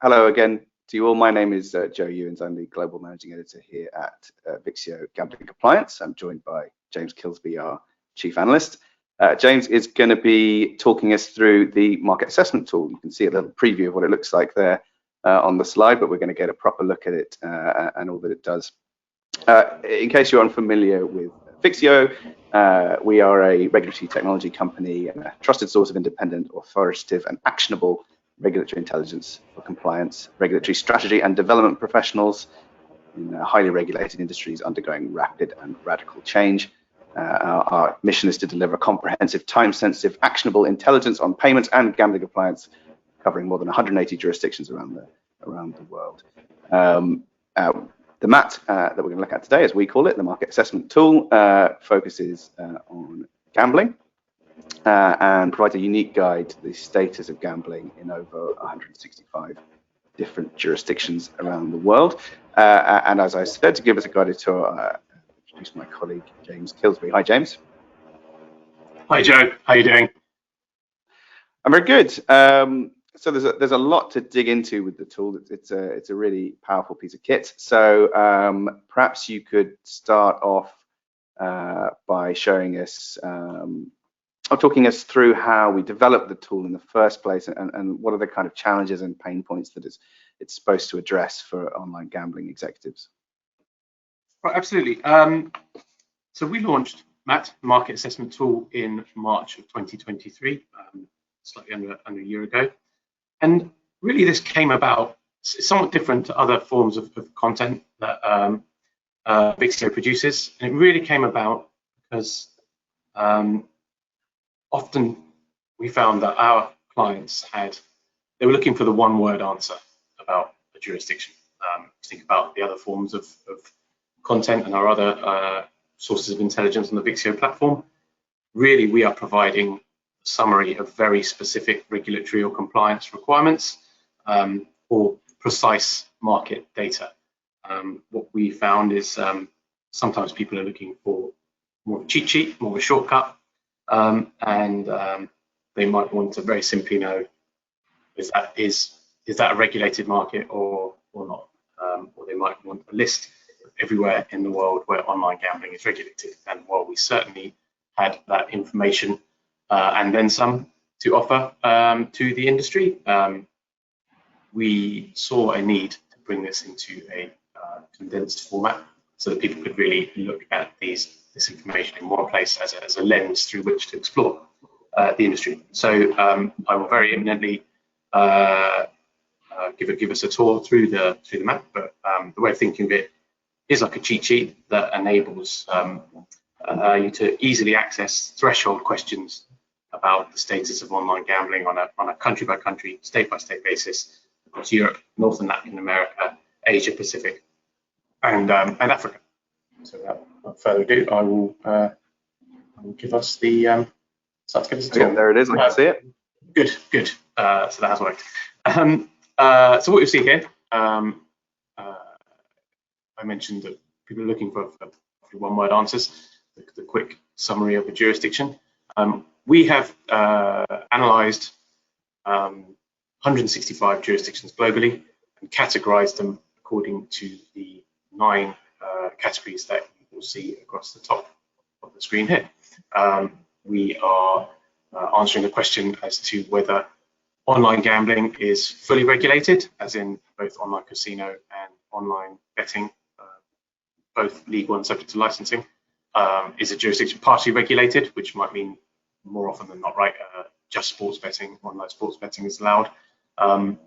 Hello again to you all. My name is Joe Ewens. I'm the Global Managing Editor here at Vixio Gambling Compliance. I'm joined by James Kilsby, our Chief Analyst. James is going to be talking us through the market assessment tool. You can see a little preview of what it looks like there on the slide, but we're going to get a proper look at it and all that it does. In case you're unfamiliar with Vixio, we are a regulatory technology company and a trusted source of independent, authoritative, and actionable regulatory intelligence for compliance, regulatory strategy, and development professionals in highly regulated industries undergoing rapid and radical change. Our mission is to deliver comprehensive, time-sensitive, actionable intelligence on payments and gambling compliance, covering more than 180 jurisdictions around the world. The MAT that we're going to look at today, as we call it, the market assessment tool, focuses on gambling and provides a unique guide to the status of gambling in over 165 different jurisdictions around the world. And as I said, to give us a guided tour, introduce my colleague, James Kilsby. Hi, James. Hi, Joe. How are you doing? I'm very good. So there's a lot to dig into with the tool. It's a really powerful piece of kit. So perhaps you could start off by showing us or talking us through how we developed the tool in the first place and what are the kind of challenges and pain points that it's supposed to address for online gambling executives. Right, absolutely. So we launched MAT, Market Assessment Tool, in March of 2023, slightly under a year ago. And really this came about, it's somewhat different to other forms of content that Vixio produces. And it really came about because often we found that our clients they were looking for the one-word answer about a jurisdiction. Think about the other forms of content and our other sources of intelligence on the Vixio platform. Really, we are providing a summary of very specific regulatory or compliance requirements or precise market data. What we found is sometimes people are looking for more of a cheat sheet, more of a shortcut, and they might want to very simply know, is that a regulated market or not? Or they might want a list of everywhere in the world where online gambling is regulated. And while we certainly had that information and then some to offer to the industry, we saw a need to bring this into a condensed format so that people could really look at this information in one place as a lens through which to explore the industry. So I will very imminently give us a tour through the map, but the way of thinking of it is like a cheat sheet that enables you to easily access threshold questions about the status of online gambling on a country by country, state by state basis across Europe, North and Latin America, Asia Pacific, and Africa. So without further ado, I will give us the start to give us a tour. Yeah, there it is. I can see it. Good. So that has worked. So what you see here, I mentioned that people are looking for one-word answers, the quick summary of a jurisdiction. We have analysed 165 jurisdictions globally and categorised them according to the 9 categories that you will see across the top of the screen here. We are answering the question as to whether online gambling is fully regulated, as in both online casino and online betting, both legal and subject to licensing. Is a jurisdiction partially regulated, which might mean more often than not, right, just sports betting, online sports betting is allowed, not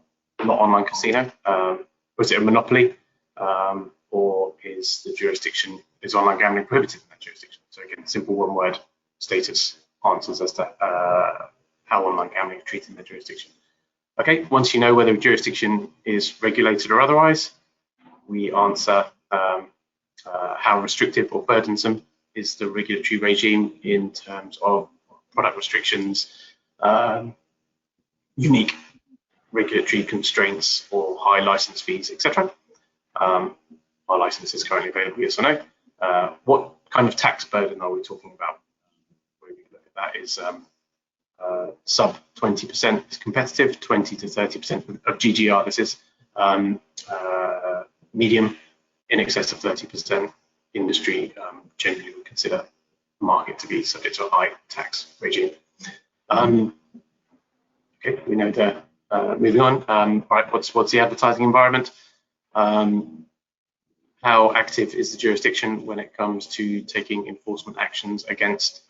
online casino. Or is it a monopoly, or is online gambling prohibited in that jurisdiction? So again, simple one-word status answers as to how online gambling is treated in the jurisdiction. Okay, once you know whether a jurisdiction is regulated or otherwise, we answer how restrictive or burdensome is the regulatory regime in terms of product restrictions, unique regulatory constraints or high license fees, etc. Are licenses currently available, yes or no? What kind of tax burden are we talking about? Where we look at that is sub 20% is competitive, 20 to 30% of GGR, this is medium, in excess of 30% industry generally would consider the market to be subject to a high tax regime. Okay, we know that. Moving on, right, what's the advertising environment? How active is the jurisdiction when it comes to taking enforcement actions against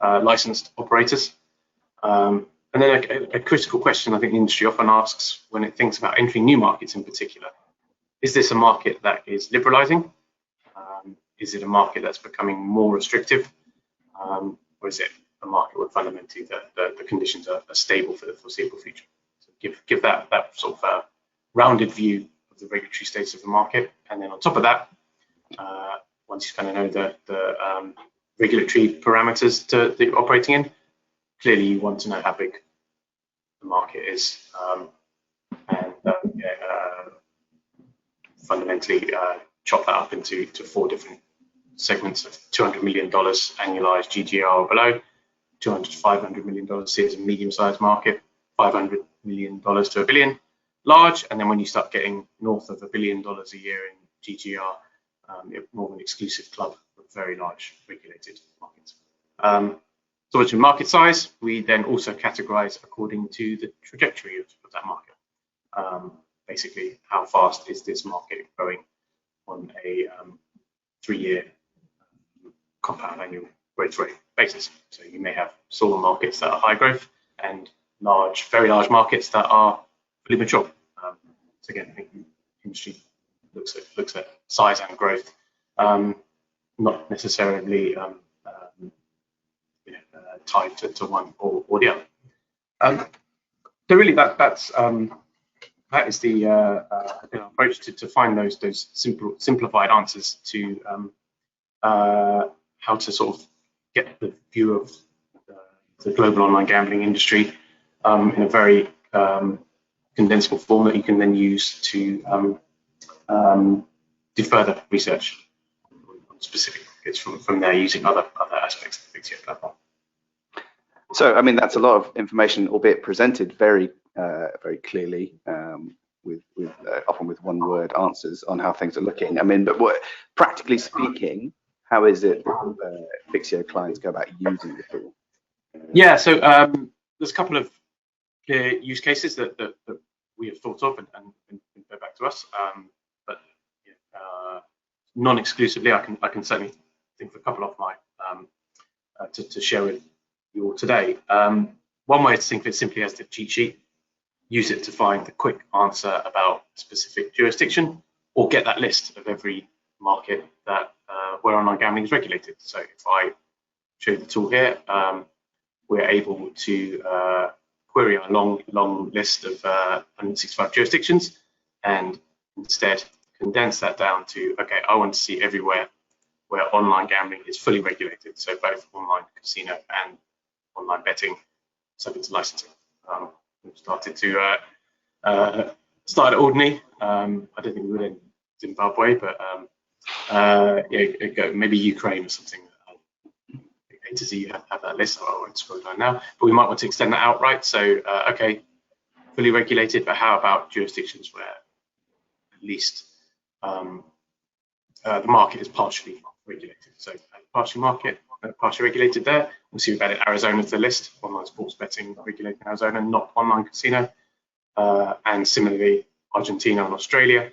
licensed operators? And then a critical question I think the industry often asks when it thinks about entering new markets in particular: is this a market that is liberalizing? Is it a market that's becoming more restrictive? Or is it a market where fundamentally the conditions are stable for the foreseeable future? So give that sort of rounded view of the regulatory status of the market. And then on top of that, once you kind of know the regulatory parameters that you're operating in, clearly you want to know how big the market is, and fundamentally chop that up into 4 different segments of $200 million annualized GGR or below, $200 to $500 million is a medium-sized market, $500 million to $1 billion large, and then when you start getting north of $1 billion a year in GGR, you're more of an exclusive club of very large regulated markets. So what's your market size? We then also categorize according to the trajectory of that market. Basically, how fast is this market growing on a 3-year compound annual growth rate basis? So you may have smaller markets that are high growth and very large markets that are fully mature. So again, I think the industry looks at size and growth, not necessarily tied to one or the other. So really, that is the approach to find those simplified answers to how to sort of get the view of the global online gambling industry in a very condensable form that you can then use to do further research on specific markets from there using other aspects of the Vixio platform. So, I mean, that's a lot of information, albeit presented very clearly, often with one-word answers on how things are looking. I mean, but practically speaking, how is it that Vixio clients go about using the tool? Yeah, so there's a couple of clear use cases that we have thought of and go back to us, but non-exclusively, I can certainly think of a couple of my to share with you all today. One way is to think of it simply as the cheat sheet. Use it to find the quick answer about a specific jurisdiction, or get that list of every market that where online gambling is regulated. So if I show you the tool here, we're able to query a long list of 165 jurisdictions, and instead condense that down to, okay, I want to see everywhere where online gambling is fully regulated, so both online casino and online betting subject to licensing. We've started to start at Ordinary. I don't think we would in Zimbabwe, but maybe Ukraine or something. To see you have that list. I won't scroll down now, but we might want to extend that out, right? So, okay, fully regulated, but how about jurisdictions where at least the market is partially regulated? So, partially regulated there. We'll see we've added Arizona to the list, online sports betting regulated in Arizona, not online casino. And similarly, Argentina and Australia.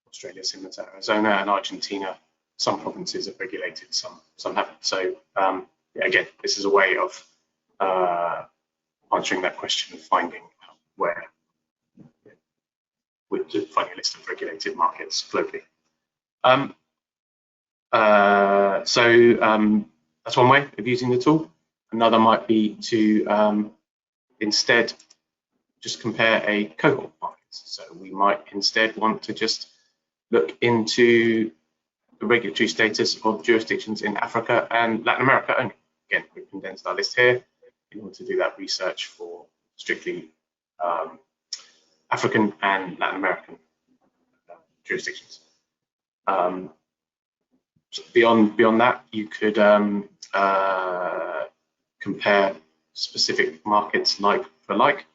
Australia similar to Arizona, and Argentina, some provinces are regulated, some haven't. So again, this is a way of answering that question and finding finding a list of regulated markets globally. So that's one way of using the tool. Another might be to instead just compare a cohort of markets. So we might instead want to just look into the regulatory status of jurisdictions in Africa and Latin America only. Again, we've condensed our list here in order to do that research for strictly African and Latin American jurisdictions. So beyond that, you could compare specific markets like for like.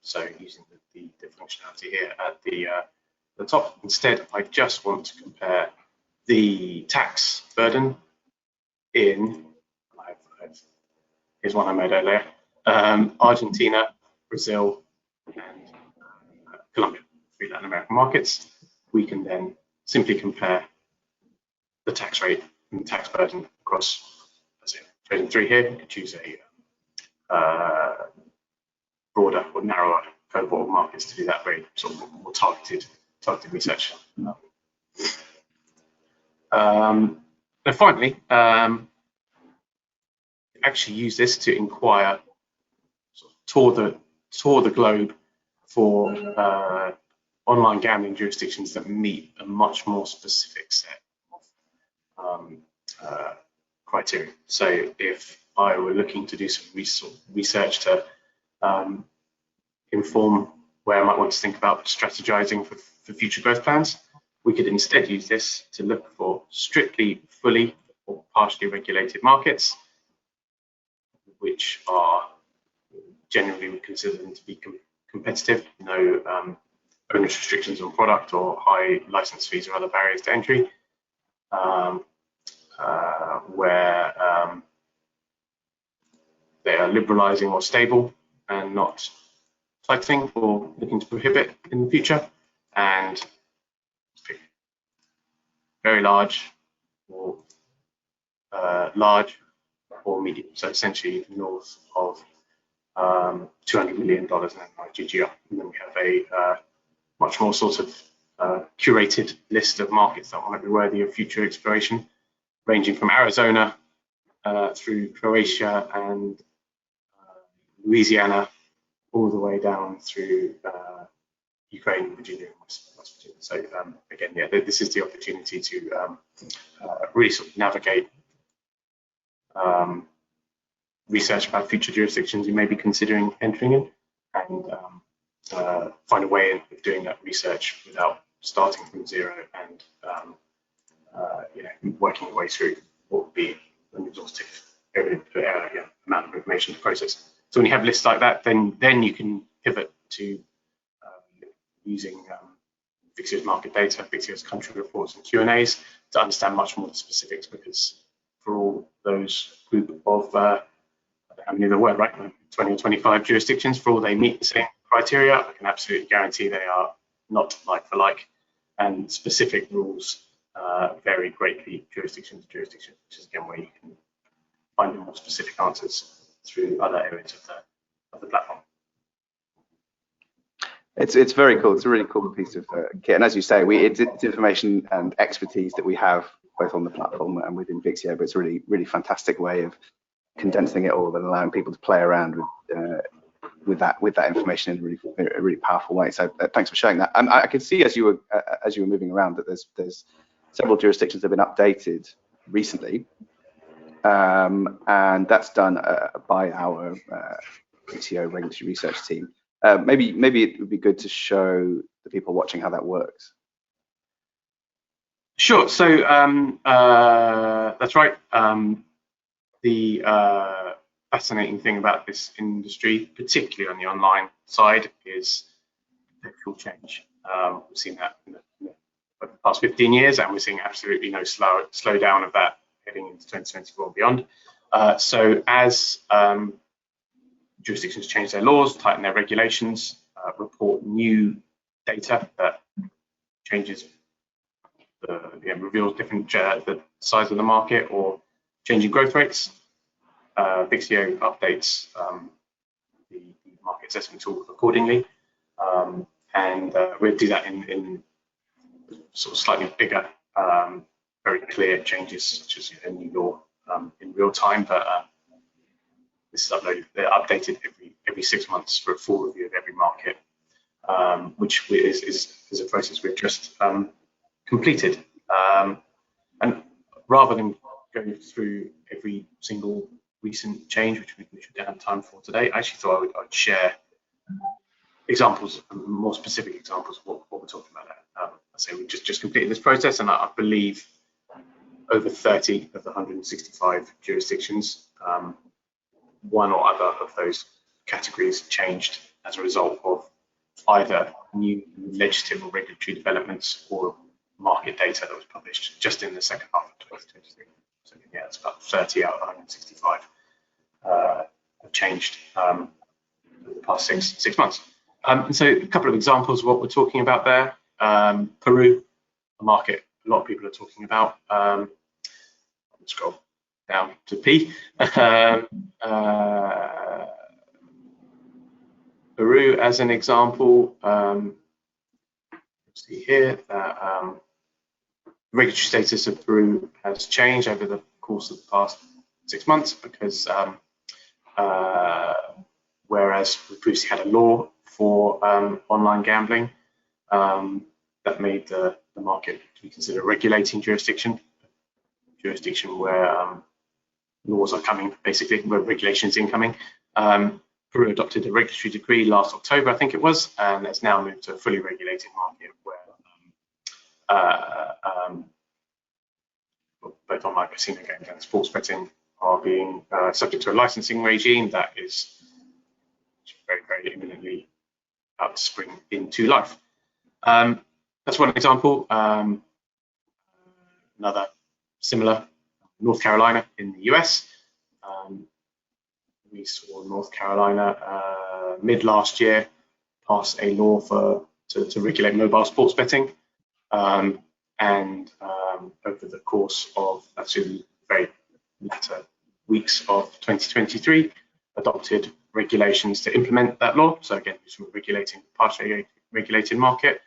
So using the functionality here at the top. Instead, I just want to compare the tax burden in, here's one I made earlier, Argentina, Brazil, and Colombia, 3 Latin American markets. We can then simply compare the tax rate and the tax burden across, let's say, trading 3 here. You could choose a broader or narrower cohort of markets to do that very sort of more targeted research. And finally, actually use this to inquire, sort of tour the globe for online gambling jurisdictions that meet a much more specific set of criteria. So if I were looking to do some research to inform where I might want to think about strategizing for future growth plans, we could instead use this to look for strictly fully or partially regulated markets, which are generally we consider them to be competitive, no onerous restrictions on product or high license fees or other barriers to entry, where they are liberalizing or stable and not tightening or looking to prohibit in the future, and very large or medium. So essentially north of $200 million in GGR. And then we have a much more sort of curated list of markets that might be worthy of future exploration, ranging from Arizona through Croatia and Louisiana, all the way down through Ukraine, Virginia, and West Virginia. So again, yeah, this is the opportunity to really sort of navigate research about future jurisdictions you may be considering entering in, and find a way of doing that research without starting from zero and working your way through what would be an exhaustive amount of information to process. So when you have lists like that, then you can pivot to using Vixio's market data, Vixio's country reports and Q&As to understand much more the specifics, because for all those group of, I don't know the word, right, 20 or 25 jurisdictions, for all they meet the same criteria, I can absolutely guarantee they are not like for like, and specific rules vary greatly jurisdiction to jurisdiction, which is again where you can find the more specific answers through other areas of the platform. It's very cool. It's a really cool piece of kit, and as you say, it's information and expertise that we have both on the platform and within Vixio. But it's a really fantastic way of condensing it all and allowing people to play around with that information in a really powerful way. So thanks for sharing that. I can see as you were moving around that there's several jurisdictions that have been updated recently, and that's done by our Vixio regulatory research team. Maybe it would be good to show the people watching how that works. Sure. So that's right. The fascinating thing about this industry, particularly on the online side, is perpetual change. We've seen that in the past 15 years, and we're seeing absolutely no slowdown of that heading into 2024 and beyond. So as jurisdictions change their laws, tighten their regulations, report new data that changes, reveals different the size of the market or changing growth rates, Vixio updates the market assessment tool accordingly, and we'll do that in sort of slightly bigger, very clear changes, such as a new law in real time, but this is updated every 6 months for a full review of every market, which is a process we've just completed. And rather than go through every single recent change, which we don't have time for today, I actually thought I'd share examples, more specific examples of what we're talking about. I say we just completed this process, and I believe over 30 of the 165 jurisdictions one or other of those categories changed as a result of either new legislative or regulatory developments or market data that was published just in the second half of 2023. So yeah, it's about 30 out of 165 have changed over the past six months. And so a couple of examples of what we're talking about there. Peru, a market a lot of people are talking about. I'll scroll down to P. Peru as an example, see here that regulatory status of Peru has changed over the course of the past 6 months because whereas we previously had a law for online gambling that made the market to be considered a regulating jurisdiction where laws are coming, basically, where regulation is incoming. Peru adopted a regulatory decree last October, I think it was, and it's now moved to a fully regulated market where both online casino games and sports betting are being subject to a licensing regime that is very, very imminently about to spring into life. That's one example. Another similar, North Carolina in the US. We saw North Carolina mid last year pass a law to regulate mobile sports betting, and over the course of actually very latter weeks of 2023, adopted regulations to implement that law. So again, from a partially regulated market,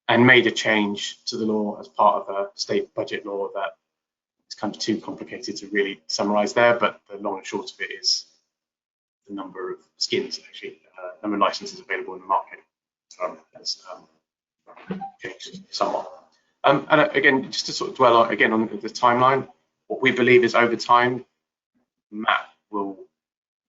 and made a change to the law as part of a state budget law that it's kind of too complicated to really summarize there, but the long and short of it is the number of skins, actually, number of licenses available in the market has changed somewhat. And again, just to sort of dwell again on the timeline, what we believe is over time, Matt will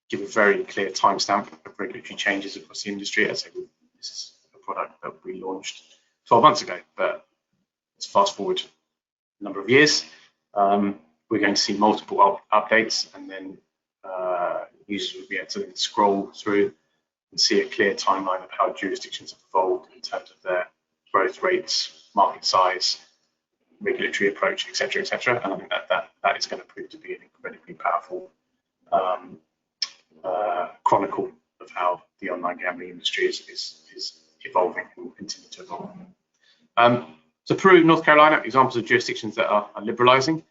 give a very clear timestamp of regulatory changes across the industry. As I say, this is a product that we launched 12 months ago, but let's fast forward a number of years. We're going to see multiple updates, and then users will be able to then scroll through and see a clear timeline of how jurisdictions have evolved in terms of their growth rates, market size, regulatory approach, etc., etc. And I think that is going to prove to be an incredibly powerful chronicle of how the online gambling industry is evolving and will continue to evolve. So Peru, North Carolina, examples of jurisdictions that are liberalizing.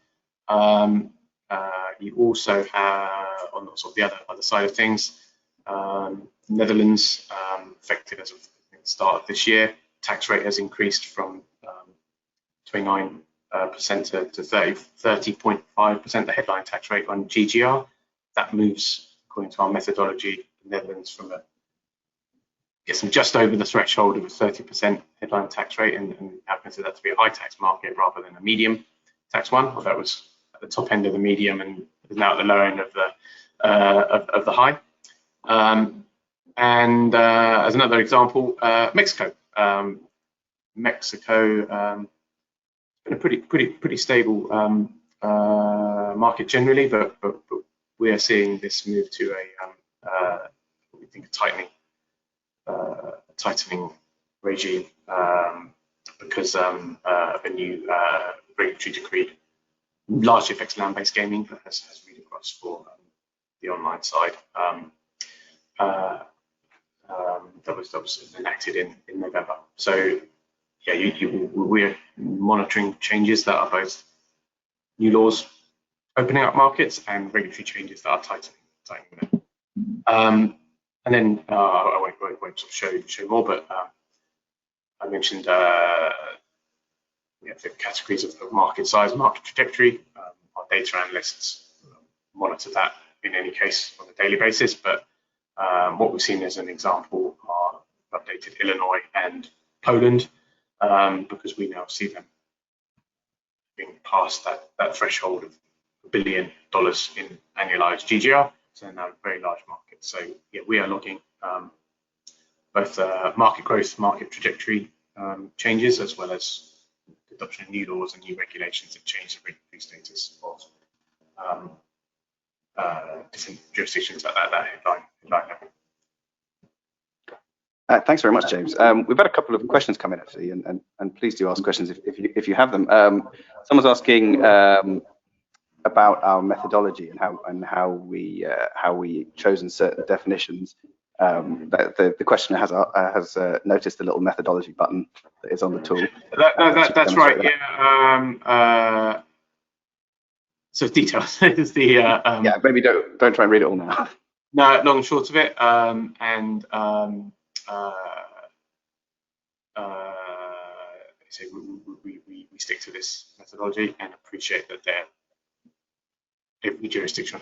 You also have, on sort of the other side of things, Netherlands, effective as of the start of this year, tax rate has increased from 29% to 30.5%, the headline tax rate on GGR. That moves, according to our methodology, the Netherlands from gets them just over the threshold of a 30% headline tax rate, and I consider that to be a high tax market rather than a medium tax one, although it was at the top end of the medium and is now at the lower end of the high. And as another example, Mexico. Mexico has been a pretty stable market generally, but we are seeing this move to what we think a tightening regime because of a new regulatory decree, largely affects land-based gaming, but has read across for the online side. That was enacted in November. So yeah, we're monitoring changes that are both new laws opening up markets and regulatory changes that are tightening them. And then I won't sort of show more, but I mentioned the categories of market size, market trajectory. Our data analysts monitor that in any case on a daily basis, but what we've seen as an example are updated Illinois and Poland, because we now see them being past that threshold of $1 billion in annualized GGR, so now a very large market. So yeah, we are looking both market growth, market trajectory changes, as well as the adoption of new laws and new regulations that change the regulatory status of different jurisdictions at that headline level. Thanks very much, James. We've had a couple of questions come in actually, and please do ask questions if you have them. Someone's asking about our methodology and how we chosen certain definitions. The questioner has noticed the little methodology button that is on the tool. That's right. That. Yeah. So details is the. Yeah. Maybe don't try and read it all now. No, long and short of it, so we stick to this methodology and appreciate that every jurisdiction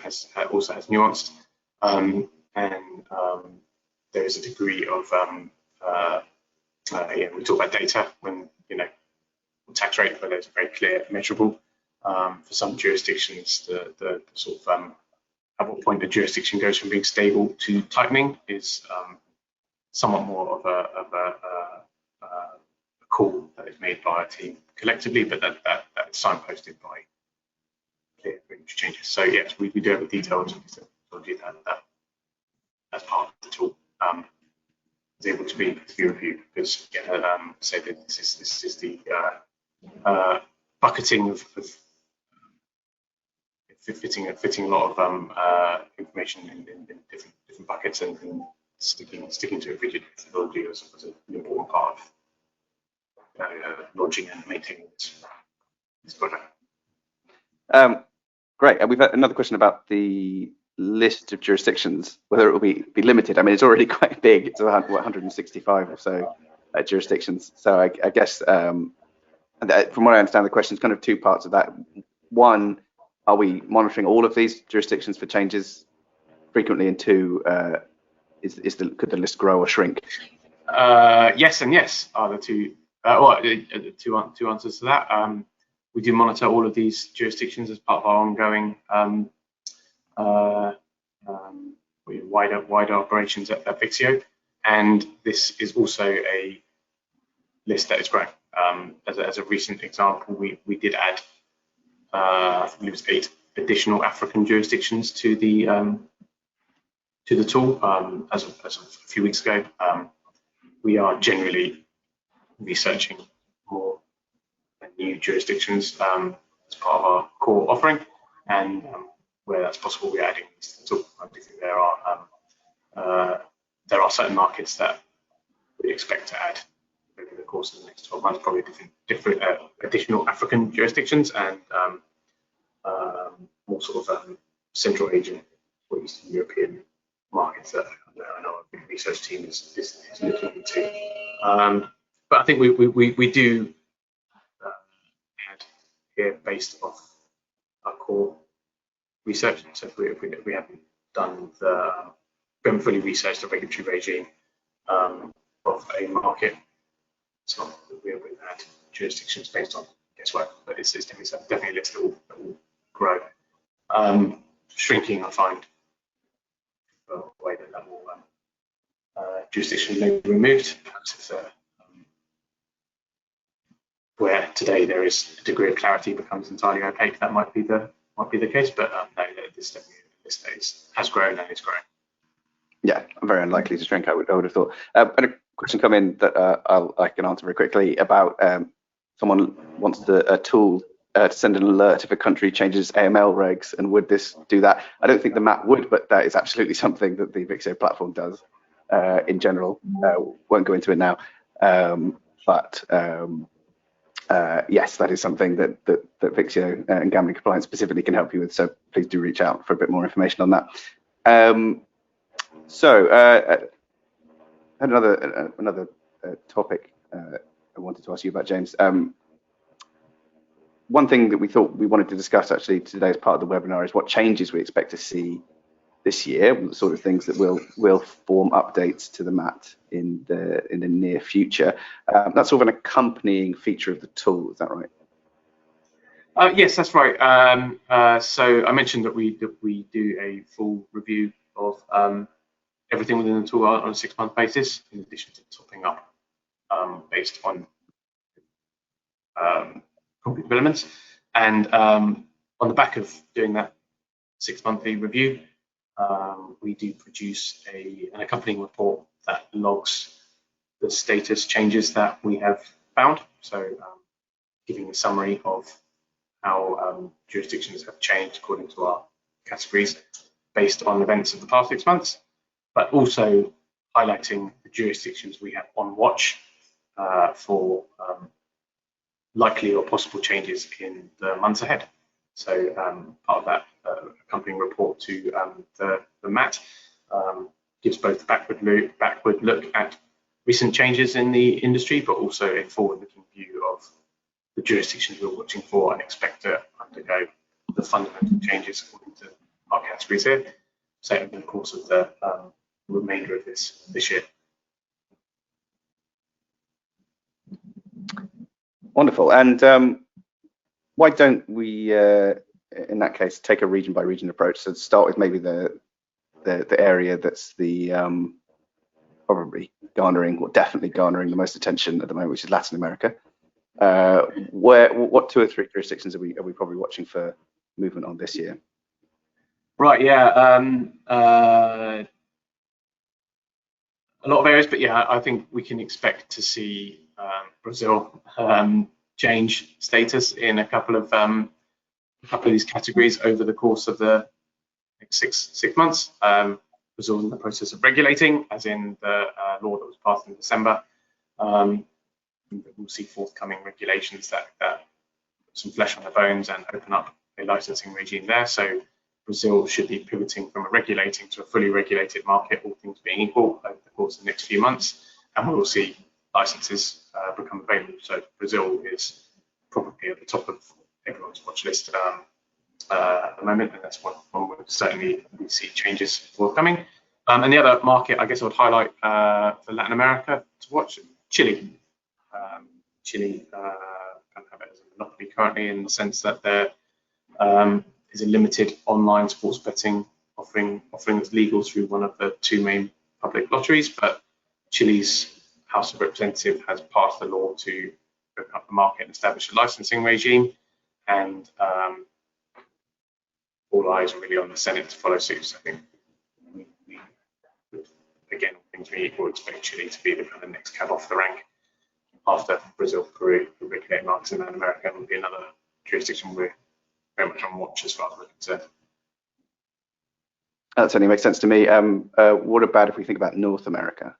also has nuance, and there is a degree of we talk about data when tax rate, where there's very clear measurable. For some jurisdictions, the sort of at what point the jurisdiction goes from being stable to tightening is somewhat more of a call that is made by a team collectively, but that is signposted by clear range changes. So yes, we do have a detailed methodology that as part of the tool is able to be reviewed, because say that this is the bucketing of fitting a lot of information in different buckets and sticking to a rigid methodology is an important part of launching and maintaining this project. Great. And we've had another question about the list of jurisdictions, whether it will be limited. I mean, it's already quite big. It's about 165 or so jurisdictions. So I guess from what I understand, the question is kind of two parts of that. One, are we monitoring all of these jurisdictions for changes frequently? And two, could the list grow or shrink? Yes and yes are the two. Two answers to that. We do monitor all of these jurisdictions as part of our ongoing wider operations at Vixio, and this is also a list that is growing. As a recent example, we did add I think it was 8 additional African jurisdictions to the tool as of a few weeks ago. We are generally researching more new jurisdictions as part of our core offering, and where that's possible, we're adding these to the tool. I do think there are certain markets that we expect to add over the course of the next 12 months, probably different additional African jurisdictions and more sort of Central Asian or Eastern European markets that I know our research team is looking into. But I think we do add here based off our core research. So if we haven't done we haven't fully researched the regulatory regime of a market, it's not that we would add jurisdictions based on guesswork, but it's definitely a list that will grow. Shrinking, I find, a way that will jurisdiction may be removed. Perhaps if where today there is a degree of clarity becomes entirely opaque, that might be the case. But no, this definitely has grown and is growing. Yeah, very unlikely to shrink. I would have thought. And a question come in that I can answer very quickly about someone wants a tool to send an alert if a country changes AML regs, and would this do that? I don't think the map would, but that is absolutely something that the Vixio platform does in general. Won't go into it now, but yes, that is something that Vixio and gambling compliance specifically can help you with. So please do reach out for a bit more information on that. So another topic I wanted to ask you about, James. One thing that we thought we wanted to discuss actually today as part of the webinar is what changes we expect to see this year, the sort of things that will form updates to the MAT in the near future. That's sort of an accompanying feature of the tool, is that right? Yes, that's right. So I mentioned that we do a full review of everything within the tool on a 6-month basis, in addition to topping up based on concrete elements. And on the back of doing that 6-monthly review. We do produce an accompanying report that logs the status changes that we have found. So giving a summary of how jurisdictions have changed according to our categories based on events of the past 6 months, but also highlighting the jurisdictions we have on watch for likely or possible changes in the months ahead. So part of that accompanying report to the MAT gives both the backward look at recent changes in the industry, but also a forward-looking view of the jurisdictions we're watching for and expect to undergo the fundamental changes according to our categories here, so over the course of the remainder of this year. Wonderful. And why don't we, in that case, take a region by region approach? So start with maybe the area that's the probably garnering, or definitely garnering, the most attention at the moment, which is Latin America. What 2 or 3 jurisdictions are we probably watching for movement on this year? Right. Yeah. A lot of areas, but yeah, I think we can expect to see Brazil change status in a couple of these categories over the course of the next six months. Brazil is in the process of regulating, as in the law that was passed in December. We'll see forthcoming regulations that put some flesh on the bones and open up a licensing regime there. So Brazil should be pivoting from a regulating to a fully regulated market, all things being equal, over the course of the next few months, and we will see licenses become available. So Brazil is probably at the top of everyone's watch list at the moment, and that's one we'll certainly see changes forthcoming. And the other market, I guess I would highlight for Latin America to watch, Chile. Chile kind of have it as a monopoly currently, in the sense that there is a limited online sports betting offering that's legal through one of the 2 main public lotteries, but Chile's House of Representatives has passed a law to open up the market and establish a licensing regime, and all eyes are really on the Senate to follow suit. So I think we again, all things being equal, expect Chile to be the kind of next cab off the rank after Brazil, Peru, who regulate markets in Latin America, and will be another jurisdiction we're very much on watch as far as we're concerned. That certainly makes sense to me. What about if we think about North America?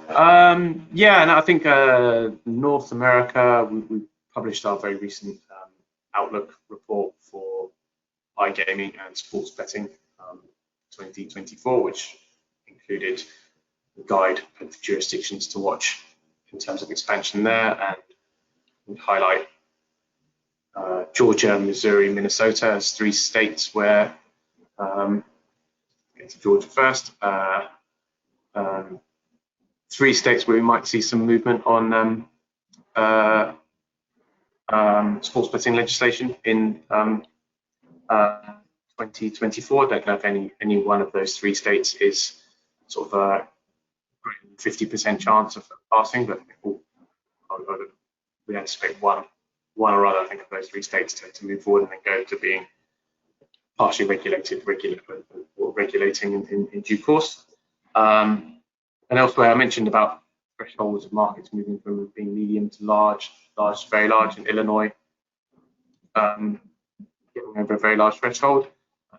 Yeah, and I think North America, we published our very recent outlook report for iGaming and sports betting 2024, which included the guide of jurisdictions to watch in terms of expansion there, and we highlight Georgia, Missouri, Minnesota as 3 states where, get to Georgia first, 3 states where we might see some movement on sports betting legislation in 2024. I don't know if any one of those 3 states is sort of a greater than 50% chance of passing, but we anticipate one or other, I think, of those 3 states to move forward and then go to being partially regulating in due course. And elsewhere, I mentioned about thresholds of markets moving from being medium to large to very large in Illinois, getting over a very large threshold.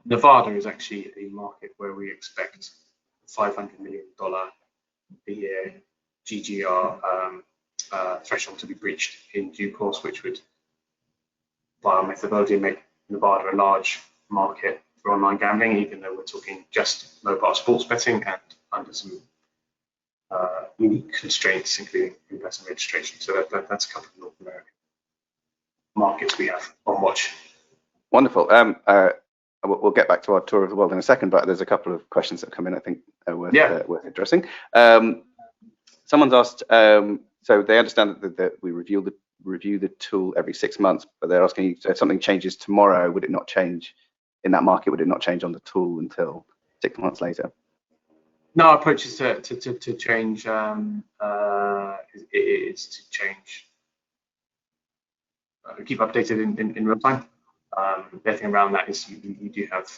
Nevada is actually a market where we expect $500 million a year GGR threshold to be breached in due course, which would, by our methodology, make Nevada a large market for online gambling, even though we're talking just mobile sports betting and under some unique constraints, including in-person registration. So that's a couple of North American markets we have on watch. Wonderful. We'll get back to our tour of the world in a second, but there's a couple of questions that have come in I think are worth addressing. Someone's asked, so they understand that we review the tool every 6 months, but they're asking, so if something changes tomorrow, would it not change in that market? Would it not change on the tool until 6 months later? No, our approach is to change. Is to change. Keep updated in real time. The thing around that is you do have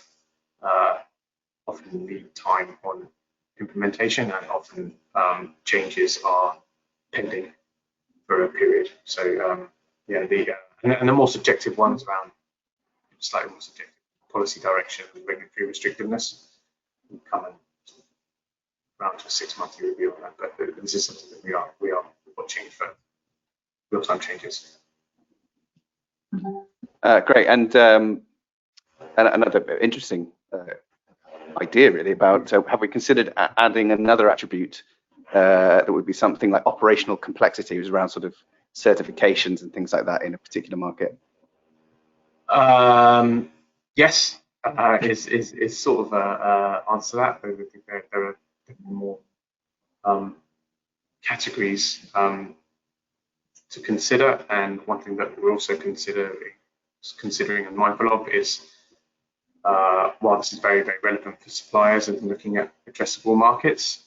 often lead time on implementation, and often changes are pending for a period. So yeah, and the more subjective ones around slightly more subjective policy direction and regulatory restrictiveness will come in around to a 6-monthly review on that. But this is something that we are watching for real-time changes. Great, and another interesting idea really about have we considered adding another attribute that would be something like operational complexity, which is around sort of certifications and things like that in a particular market? Yes, is sort of answer to that. I think there are more categories to consider, and one thing that we're also considering and mindful of is while this is very, very relevant for suppliers and looking at addressable markets,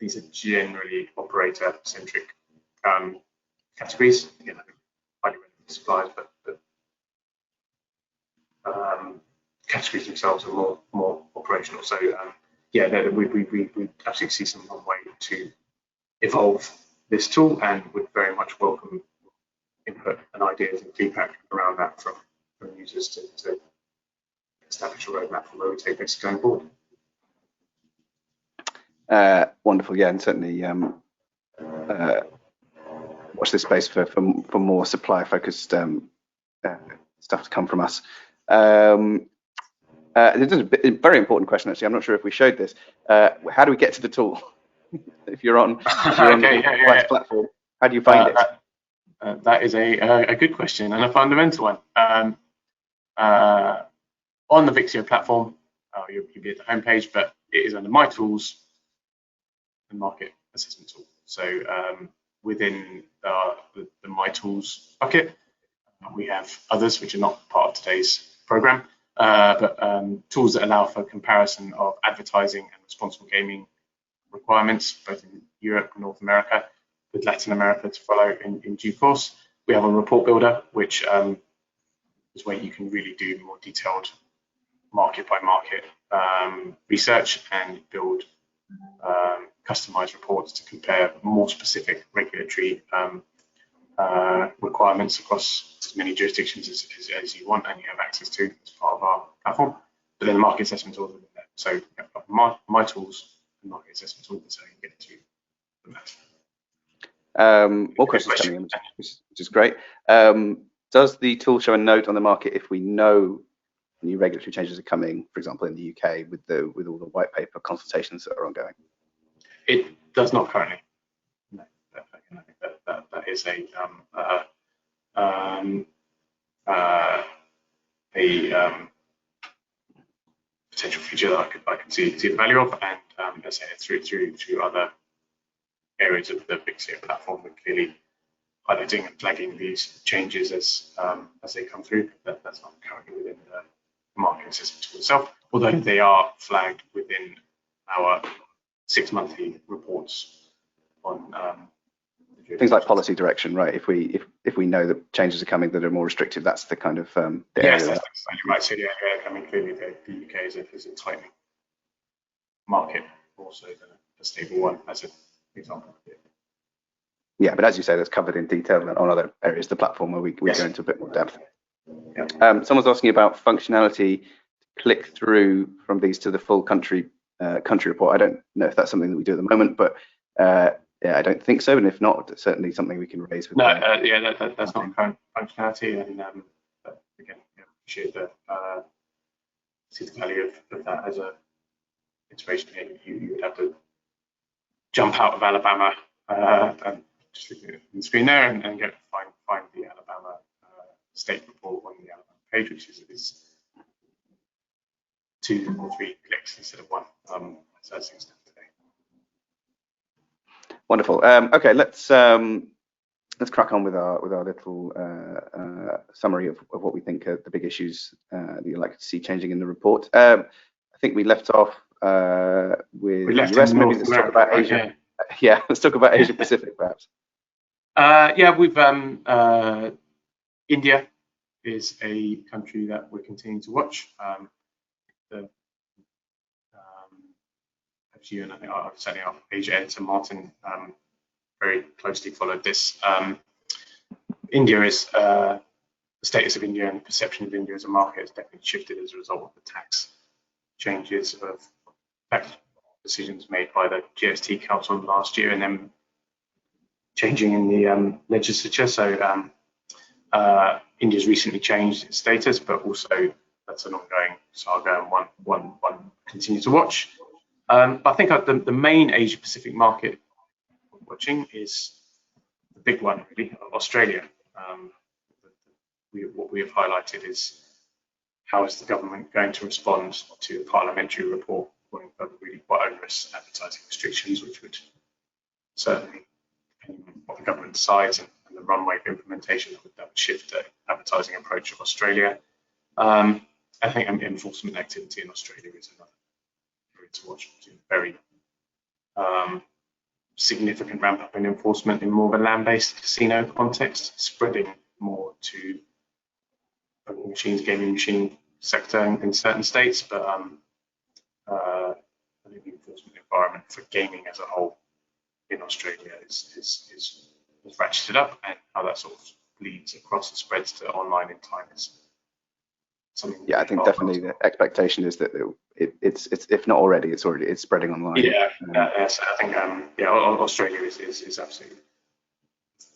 these are generally operator-centric categories. Again, highly relevant for suppliers, but categories themselves are more operational. So yeah, we absolutely see some way to evolve this tool, and would very much welcome input and ideas and feedback around that from users to establish a roadmap for where we take this going forward. Wonderful, yeah, and certainly watch this space for more supplier-focused stuff to come from us. This is a very important question, actually. I'm not sure if we showed this. How do we get to the tool? if you're on the platform, how do you find it? That is a good question and a fundamental one. On the Vixio platform, you'll be at the homepage, but it is under My Tools and Market Assessment Tool. So within the My Tools bucket, we have others which are not part of today's program, but tools that allow for comparison of advertising and responsible gaming requirements, both in Europe and North America, with Latin America to follow in due course. We have a report builder, which is where you can really do more detailed market by market research and build customized reports to compare more specific regulatory requirements across as many jurisdictions as you want and you have access to as part of our platform. But then the market assessment tools within there. So my tools and market assessment tools, so you can get to that. More questions coming in, which is great. Does the tool show a note on the market if we know new regulatory changes are coming, for example, in the UK with all the white paper consultations that are ongoing? It does not currently. No, I think that is a potential feature that I can see the value of, and as I say, through other areas of the Vixio platform, we're clearly highlighting and flagging these changes as they come through. That's not currently within the market assessment tool itself, although they are flagged within our 6-monthly reports on things like policy direction, right? If we know that changes are coming that are more restrictive, that's the kind of yes, that's exactly right. So yeah, I mean clearly the UK is a tightening market more so than a stable one, as an example. Yeah, but as you say, that's covered in detail on other areas of the platform where we go into a bit more depth. Yeah. Someone's asking about functionality to click through from these to the full country report. I don't know if that's something that we do at the moment, but yeah, I don't think so. And if not, certainly something we can raise with. No, yeah, that's not current functionality, and again, appreciate see the value of that as a integration. You would have to jump out of Alabama and just look at the screen there and find the Alabama state report on the Alabama page, which is 2 or 3 clicks instead of 1. So that's things today. Wonderful. Okay, let's crack on with our little summary of what we think are the big issues that you'd like to see changing in the report. I think we left off with the US. Maybe let's talk about Asia. Yeah, let's talk about Asia Pacific, perhaps. Yeah, we've India is a country that we're continuing to watch. Vixio, and I think I'm setting up Asia editor Martin very closely followed this. India is the status of India and the perception of India as a market has definitely shifted as a result of the tax changes of tax decisions made by the GST Council last year and then changing in the legislature. So India's recently changed its status, but also that's an ongoing saga and one continue to watch. I think the main Asia Pacific market watching is the big one, really, Australia. What we have highlighted is how is the government going to respond to a parliamentary report calling for really quite onerous advertising restrictions, which would certainly, depending on what the government decides and the runway of implementation, that would shift the advertising approach of Australia. I think enforcement activity in Australia is another area to watch. Very significant ramp up in enforcement in more of a land-based casino context, spreading more to poker machines, gaming machine sector in certain states, but I think the enforcement environment for gaming as a whole in Australia is ratcheted up, and how that sort of bleeds across and spreads to online in time is something. Yeah, I think definitely the expectation is that it's if not already, it's spreading online. Yeah, yes, I think Australia is absolutely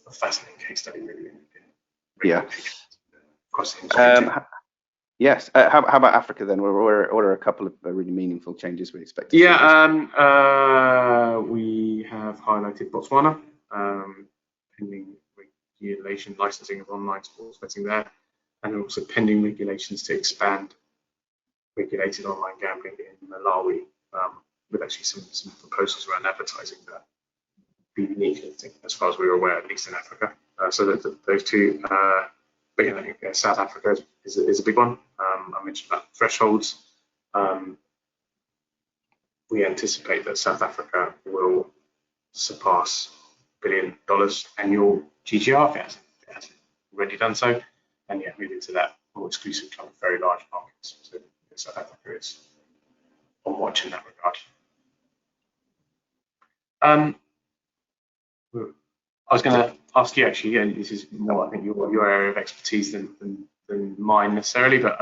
a fascinating case study, really. Yeah. Across the industry. Yes. How about Africa then? What are a couple of really meaningful changes we expect? We have highlighted Botswana, pending regulation licensing of online sports betting there, and also pending regulations to expand regulated online gambling in Malawi, with actually some proposals around advertising that be unique, I think, as far as we were aware, at least in Africa. So those two. But I think South Africa is a big one. I mentioned about thresholds. We anticipate that South Africa will surpass $1 billion annual GGR if it hasn't already done so, and yet move into that more exclusive club of very large markets. So South Africa is on watch in that regard. I was going to ask you actually, and this is more, I think, your area of expertise than mine necessarily, but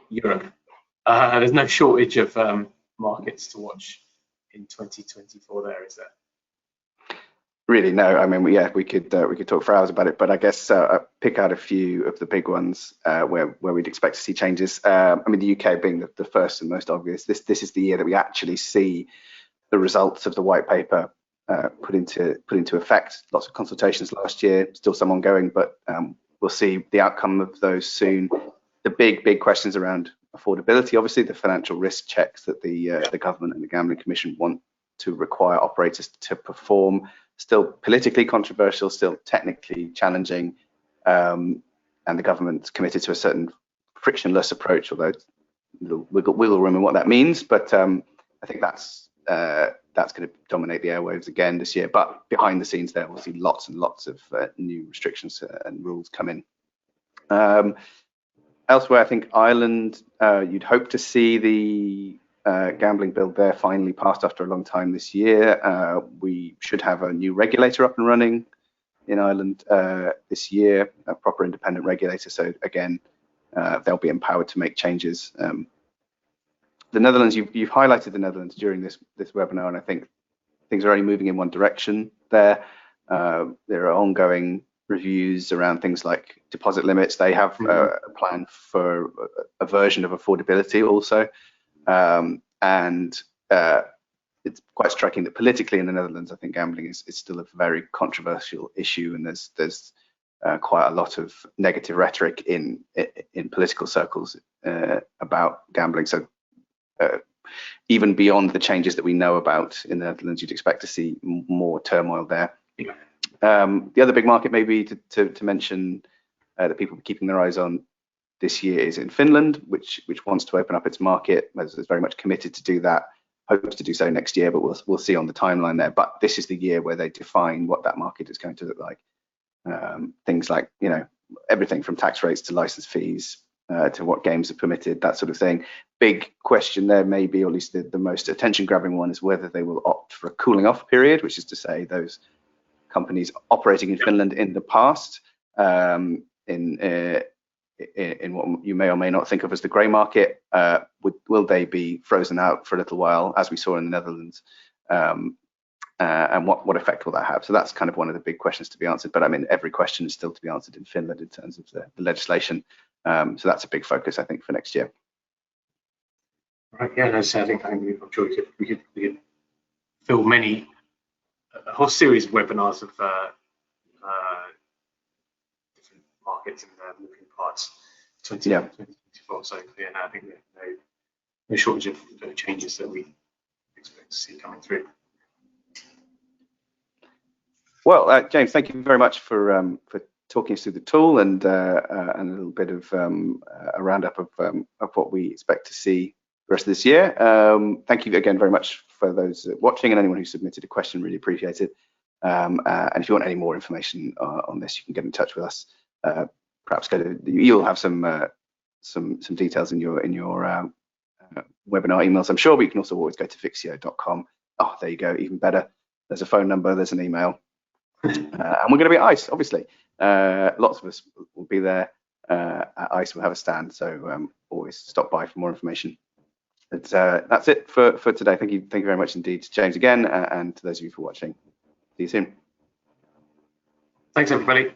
Europe. There's no shortage of markets to watch in 2024 there, is there? Really, no. I mean, we could talk for hours about it, but I guess pick out a few of the big ones where we'd expect to see changes. I mean, the UK being the first and most obvious. This is the year that we actually see the results of the white paper put into effect. Lots of consultations last year, still some ongoing, but we'll see the outcome of those soon. The big questions around affordability, obviously, the financial risk checks that the government and the Gambling Commission want to require operators to perform, still politically controversial, still technically challenging, and the government's committed to a certain frictionless approach, although wiggle room in what that means. But I think that's going to dominate the airwaves again this year. But behind the scenes there, we'll see lots and lots of new restrictions and rules come in. Elsewhere, I think Ireland, you'd hope to see the gambling bill there finally passed after a long time this year. We should have a new regulator up and running in Ireland this year, a proper independent regulator. So again, they'll be empowered to make changes. The Netherlands, you've highlighted the Netherlands during this webinar, and I think things are only moving in one direction there. There are ongoing reviews around things like deposit limits. They have a plan for a version of affordability also. And it's quite striking that politically in the Netherlands, I think gambling is still a very controversial issue, and there's quite a lot of negative rhetoric in political circles about gambling. So even beyond the changes that we know about in the Netherlands, you'd expect to see more turmoil there. The other big market maybe to mention that people are keeping their eyes on this year is in Finland, which wants to open up its market, is very much committed to do that, hopes to do so next year, but we'll see on the timeline there. But this is the year where they define what that market is going to look like. Things like, everything from tax rates to license fees to what games are permitted, that sort of thing. Big question there may be, or at least the most attention grabbing one, is whether they will opt for a cooling off period, which is to say those companies operating in Finland in the past in what you may or may not think of as the grey market, will they be frozen out for a little while, as we saw in the Netherlands, and what effect will that have? So that's kind of one of the big questions to be answered. But I mean, every question is still to be answered in Finland in terms of the legislation. So that's a big focus, I think, for next year. Right. Yeah. No, so I'm sure we could fill a whole series of webinars of different markets and moving parts 2024. So yeah, no, I think no shortage of changes that we expect to see coming through. Well, James, thank you very much for talking us through the tool and a little bit of a roundup of what we expect to see the rest of this year. Thank you again very much for those watching and anyone who submitted a question. Really appreciate it. And if you want any more information on this, you can get in touch with us. Perhaps you'll have some details in your webinar emails, I'm sure, but you can also always go to vixio.com. Oh, there you go, even better. There's a phone number, there's an email. And we're going to be at ICE, obviously. Lots of us will be there at ICE. We'll have a stand, so always stop by for more information. But that's it for today. Thank you very much indeed to James again, and to those of you for watching. See you soon. Thanks, everybody.